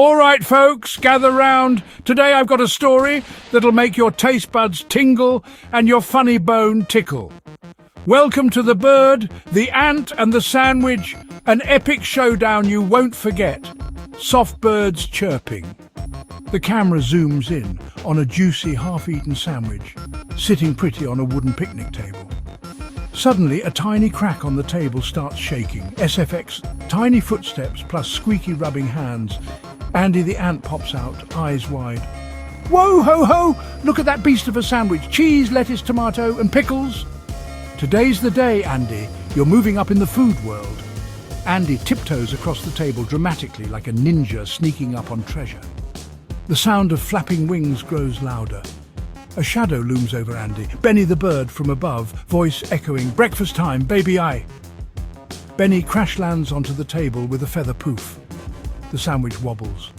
All right, folks, gather round. Today I've got a story that'll make your taste buds tingle and your funny bone tickle. Welcome to The Bird, the Ant and the Sandwich, an epic showdown you won't forget. Soft birds chirping. The camera zooms in on a juicy half-eaten sandwich, sitting pretty on a wooden picnic table. Suddenly, a tiny crack on the table starts shaking. SFX, tiny footsteps plus squeaky rubbing hands. Andy the ant pops out, eyes wide. Whoa, ho, ho! Look at that beast of a sandwich. Cheese, lettuce, tomato and pickles. Today's the day, Andy. You're moving up in the food world. Andy tiptoes across the table dramatically like a ninja sneaking up on treasure. The sound of flapping wings grows louder. A shadow looms over Andy. Benny the bird from above, voice echoing, breakfast time, baby I. Benny crash lands onto the table with a feather poof. The sandwich wobbles.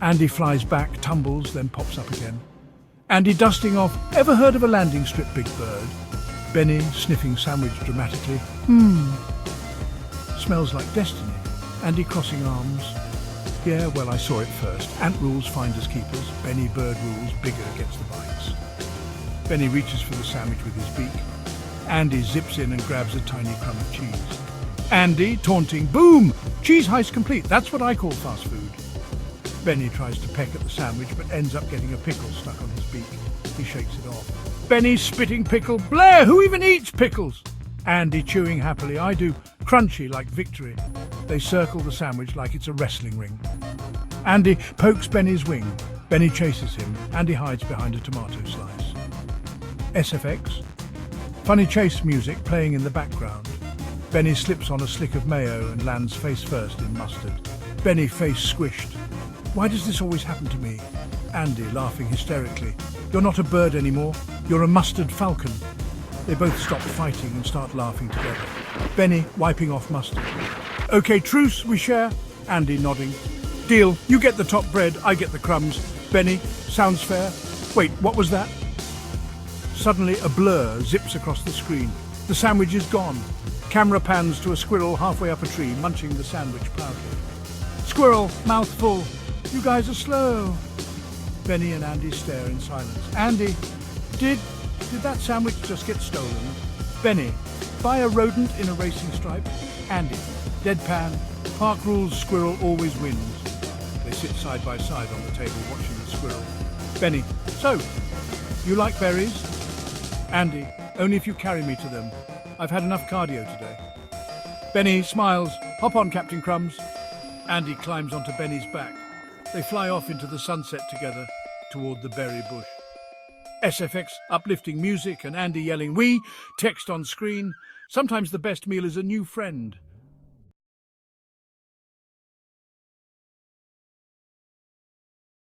Andy flies back, tumbles, then pops up again. Andy dusting off. Ever heard of a landing strip, big bird? Benny sniffing sandwich dramatically. Smells like destiny. Andy crossing arms. Yeah, well, I saw it first. Ant rules, finders keepers. Benny bird rules, bigger gets the bites. Benny reaches for the sandwich with his beak. Andy zips in and grabs a tiny crumb of cheese. Andy, taunting, boom! Cheese heist complete. That's what I call fast food. Benny tries to peck at the sandwich but ends up getting a pickle stuck on his beak. He shakes it off. Benny spitting pickle. Blair, who even eats pickles? Andy chewing happily. I do. Crunchy like victory. They circle the sandwich like it's a wrestling ring. Andy pokes Benny's wing. Benny chases him. Andy hides behind a tomato slice. SFX. Funny chase music playing in the background. Benny slips on a slick of mayo and lands face first in mustard. Benny face squished. Why does this always happen to me? Andy laughing hysterically. You're not a bird anymore. You're a mustard falcon. They both stop fighting and start laughing together. Benny wiping off mustard. Okay, truce, we share. Andy nodding. Deal, you get the top bread, I get the crumbs. Benny, sounds fair. Wait, what was that? Suddenly a blur zips across the screen. The sandwich is gone. Camera pans to a squirrel halfway up a tree, munching the sandwich proudly. Squirrel, mouth full. You guys are slow. Benny and Andy stare in silence. Andy, did that sandwich just get stolen? Benny, buy a rodent in a racing stripe. Andy, deadpan. Park rules, squirrel always wins. They sit side by side on the table watching the squirrel. Benny, so, you like berries? Andy, only if you carry me to them. I've had enough cardio today. Benny smiles. Hop on, Captain Crumbs. Andy climbs onto Benny's back. They fly off into the sunset together toward the berry bush. SFX uplifting music and Andy yelling, we, text on screen. Sometimes the best meal is a new friend.